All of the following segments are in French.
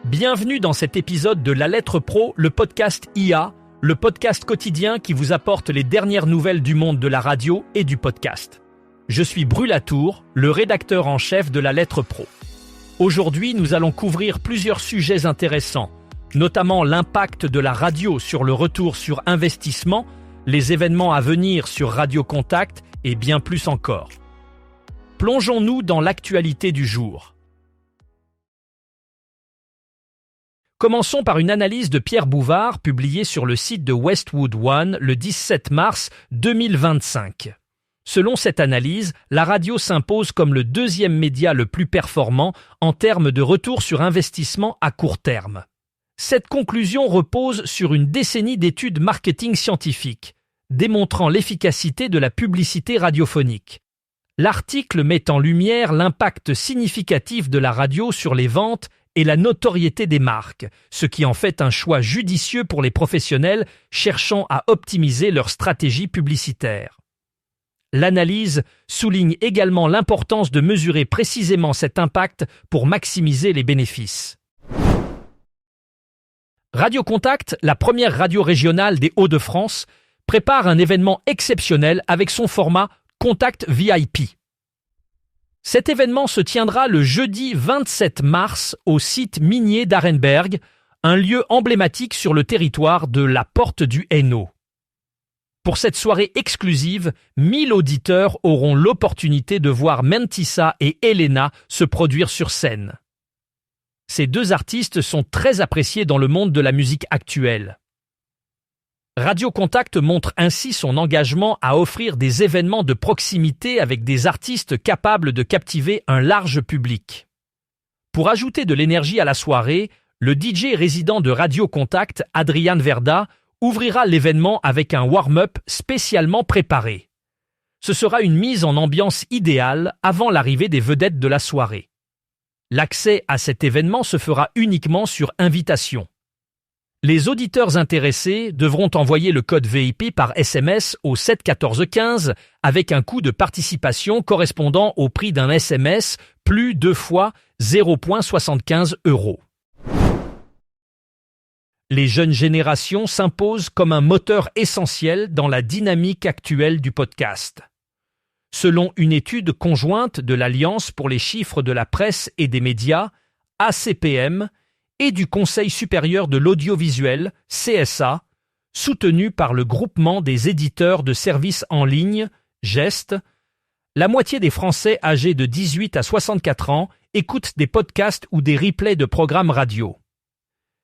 Bienvenue dans cet épisode de La Lettre Pro, le podcast IA, le podcast quotidien qui vous apporte les dernières nouvelles du monde de la radio et du podcast. Je suis Brulatour, le rédacteur en chef de La Lettre Pro. Aujourd'hui, nous allons couvrir plusieurs sujets intéressants, notamment l'impact de la radio sur le retour sur investissement, les événements à venir sur Radio Contact et bien plus encore. Plongeons-nous dans l'actualité du jour. Commençons par une analyse de Pierre Bouvard publiée sur le site de Westwood One le 17 mars 2025. Selon cette analyse, la radio s'impose comme le deuxième média le plus performant en termes de retour sur investissement à court terme. Cette conclusion repose sur une décennie d'études marketing scientifiques, démontrant l'efficacité de la publicité radiophonique. L'article met en lumière l'impact significatif de la radio sur les ventes et la notoriété des marques, ce qui en fait un choix judicieux pour les professionnels cherchant à optimiser leur stratégie publicitaire. L'analyse souligne également l'importance de mesurer précisément cet impact pour maximiser les bénéfices. Radio Contact, la première radio régionale des Hauts-de-France, prépare un événement exceptionnel avec son format Contact VIP. Cet événement se tiendra le jeudi 27 mars au site minier d'Arenberg, un lieu emblématique sur le territoire de la Porte du Hainaut. Pour cette soirée exclusive, 1000 auditeurs auront l'opportunité de voir Mentissa et Elena se produire sur scène. Ces deux artistes sont très appréciés dans le monde de la musique actuelle. Radio Contact montre ainsi son engagement à offrir des événements de proximité avec des artistes capables de captiver un large public. Pour ajouter de l'énergie à la soirée, le DJ résident de Radio Contact, Adrian Verda, ouvrira l'événement avec un warm-up spécialement préparé. Ce sera une mise en ambiance idéale avant l'arrivée des vedettes de la soirée. L'accès à cet événement se fera uniquement sur invitation. Les auditeurs intéressés devront envoyer le code VIP par SMS au 7 14 15 avec un coût de participation correspondant au prix d'un SMS plus 2 fois 0,75 €. Les jeunes générations s'imposent comme un moteur essentiel dans la dynamique actuelle du podcast. Selon une étude conjointe de l'Alliance pour les chiffres de la presse et des médias, ACPM, et du Conseil supérieur de l'audiovisuel, CSA, soutenu par le groupement des éditeurs de services en ligne, GEST, la moitié des Français âgés de 18 à 64 ans écoutent des podcasts ou des replays de programmes radio.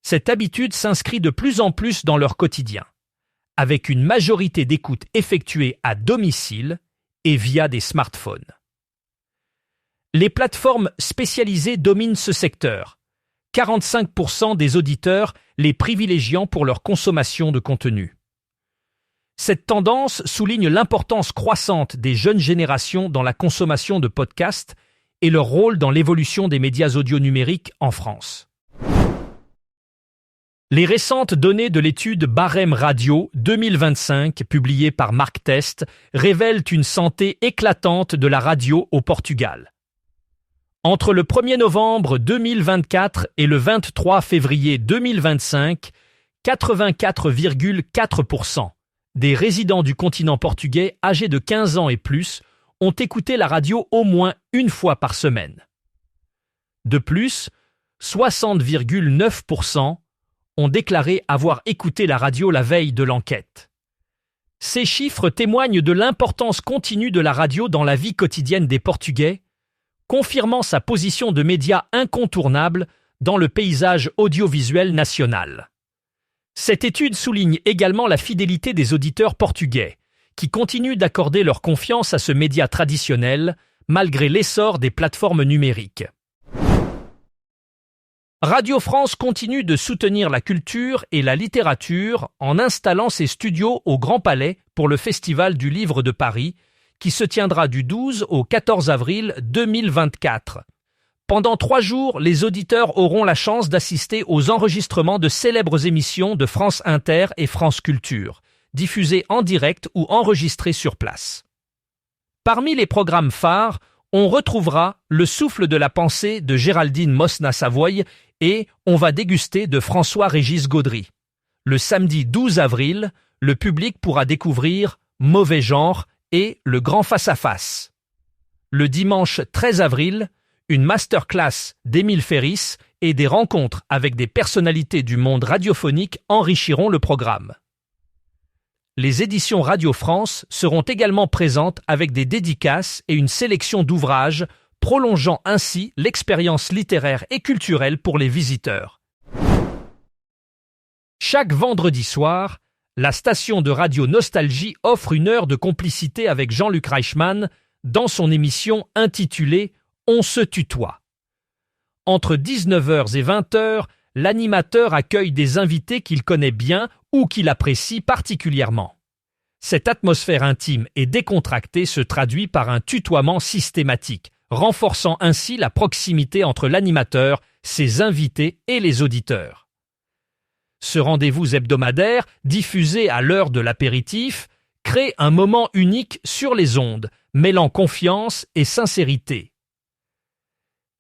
Cette habitude s'inscrit de plus en plus dans leur quotidien, avec une majorité d'écoutes effectuées à domicile et via des smartphones. Les plateformes spécialisées dominent ce secteur, 45% des auditeurs les privilégiant pour leur consommation de contenu. Cette tendance souligne l'importance croissante des jeunes générations dans la consommation de podcasts et leur rôle dans l'évolution des médias audio numériques en France. Les récentes données de l'étude Barème Radio 2025, publiée par Marktest, révèlent une santé éclatante de la radio au Portugal. Entre le 1er novembre 2024 et le 23 février 2025, 84,4% des résidents du continent portugais âgés de 15 ans et plus ont écouté la radio au moins une fois par semaine. De plus, 60,9% ont déclaré avoir écouté la radio la veille de l'enquête. Ces chiffres témoignent de l'importance continue de la radio dans la vie quotidienne des Portugais, confirmant sa position de média incontournable dans le paysage audiovisuel national. Cette étude souligne également la fidélité des auditeurs portugais, qui continuent d'accorder leur confiance à ce média traditionnel, malgré l'essor des plateformes numériques. Radio France continue de soutenir la culture et la littérature en installant ses studios au Grand Palais pour le Festival du Livre de Paris, qui se tiendra du 12 au 14 avril 2024. Pendant 3 jours, les auditeurs auront la chance d'assister aux enregistrements de célèbres émissions de France Inter et France Culture, diffusées en direct ou enregistrées sur place. Parmi les programmes phares, on retrouvera Le souffle de la pensée de Géraldine Mosna-Savoy et on va déguster de François-Régis Gaudry. Le samedi 12 avril, le public pourra découvrir Mauvais genre et Le Grand Face-à-Face. Le dimanche 13 avril, une masterclass d'Émile Ferris et des rencontres avec des personnalités du monde radiophonique enrichiront le programme. Les éditions Radio France seront également présentes avec des dédicaces et une sélection d'ouvrages, prolongeant ainsi l'expérience littéraire et culturelle pour les visiteurs. Chaque vendredi soir, la station de radio Nostalgie offre une heure de complicité avec Jean-Luc Reichmann dans son émission intitulée « On se tutoie ». Entre 19h et 20h, l'animateur accueille des invités qu'il connaît bien ou qu'il apprécie particulièrement. Cette atmosphère intime et décontractée se traduit par un tutoiement systématique, renforçant ainsi la proximité entre l'animateur, ses invités et les auditeurs. Ce rendez-vous hebdomadaire, diffusé à l'heure de l'apéritif, crée un moment unique sur les ondes, mêlant confiance et sincérité.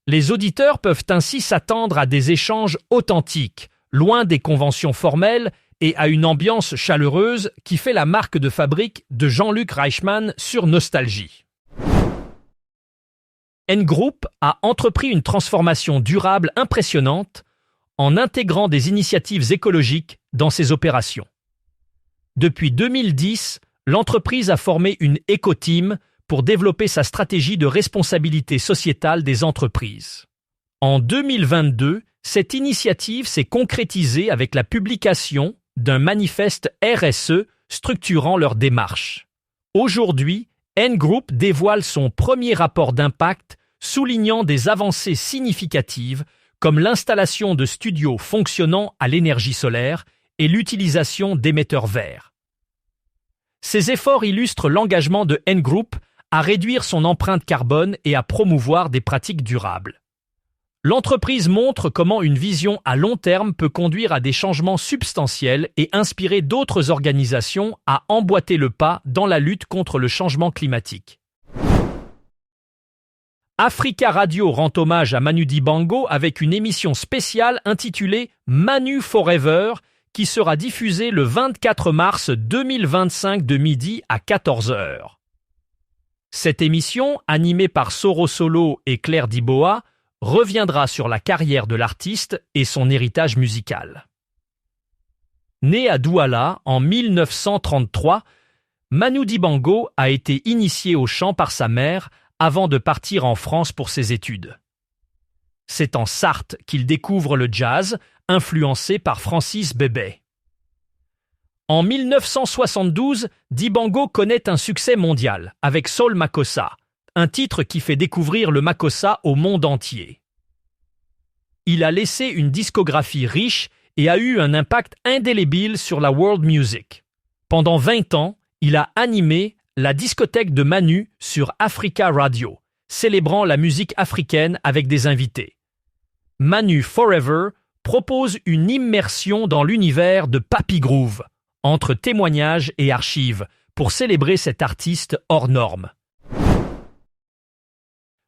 Les auditeurs peuvent ainsi s'attendre à des échanges authentiques, loin des conventions formelles et à une ambiance chaleureuse qui fait la marque de fabrique de Jean-Luc Reichmann sur Nostalgie. N-Group a entrepris une transformation durable impressionnante en intégrant des initiatives écologiques dans ses opérations. Depuis 2010, l'entreprise a formé une éco-team pour développer sa stratégie de responsabilité sociétale des entreprises. En 2022, cette initiative s'est concrétisée avec la publication d'un manifeste RSE structurant leur démarche. Aujourd'hui, N-Group dévoile son premier rapport d'impact soulignant des avancées significatives comme l'installation de studios fonctionnant à l'énergie solaire et l'utilisation d'émetteurs verts. Ces efforts illustrent l'engagement de N-Group à réduire son empreinte carbone et à promouvoir des pratiques durables. L'entreprise montre comment une vision à long terme peut conduire à des changements substantiels et inspirer d'autres organisations à emboîter le pas dans la lutte contre le changement climatique. Africa Radio rend hommage à Manu Dibango avec une émission spéciale intitulée Manu Forever qui sera diffusée le 24 mars 2025 de midi à 14h. Cette émission, animée par Soro Solo et Claire Diboa, reviendra sur la carrière de l'artiste et son héritage musical. Né à Douala en 1933, Manu Dibango a été initié au chant par sa mère avant de partir en France pour ses études. C'est en Sarthe qu'il découvre le jazz, influencé par Francis Bebey. En 1972, Dibango connaît un succès mondial avec Soul Makossa, un titre qui fait découvrir le Makossa au monde entier. Il a laissé une discographie riche et a eu un impact indélébile sur la world music. Pendant 20 ans, il a animé la discothèque de Manu sur Africa Radio, célébrant la musique africaine avec des invités. Manu Forever propose une immersion dans l'univers de Papy Groove, entre témoignages et archives, pour célébrer cet artiste hors norme.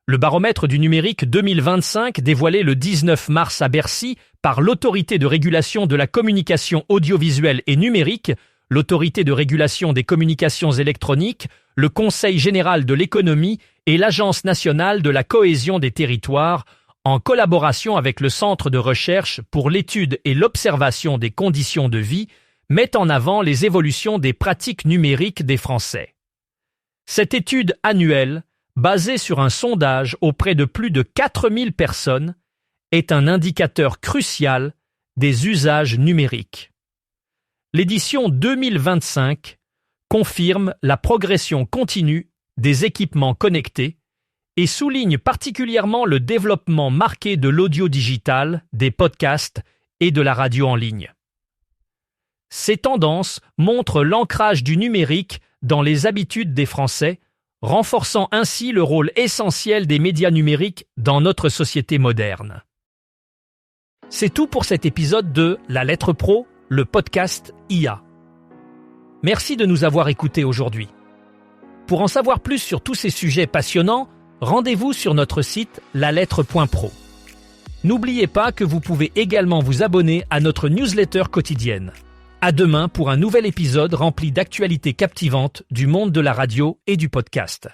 Le baromètre du numérique 2025, dévoilé le 19 mars à Bercy par l'Autorité de régulation de la communication audiovisuelle et numérique, l'Autorité de régulation des communications électroniques, le Conseil général de l'économie et l'Agence nationale de la cohésion des territoires, en collaboration avec le Centre de recherche pour l'étude et l'observation des conditions de vie, met en avant les évolutions des pratiques numériques des Français. Cette étude annuelle, basée sur un sondage auprès de plus de 4000 personnes, est un indicateur crucial des usages numériques. L'édition 2025 confirme la progression continue des équipements connectés et souligne particulièrement le développement marqué de l'audio digital, des podcasts et de la radio en ligne. Ces tendances montrent l'ancrage du numérique dans les habitudes des Français, renforçant ainsi le rôle essentiel des médias numériques dans notre société moderne. C'est tout pour cet épisode de La Lettre Pro, le podcast IA. Merci de nous avoir écoutés aujourd'hui. Pour en savoir plus sur tous ces sujets passionnants, rendez-vous sur notre site lalettre.pro. N'oubliez pas que vous pouvez également vous abonner à notre newsletter quotidienne. À demain pour un nouvel épisode rempli d'actualités captivantes du monde de la radio et du podcast.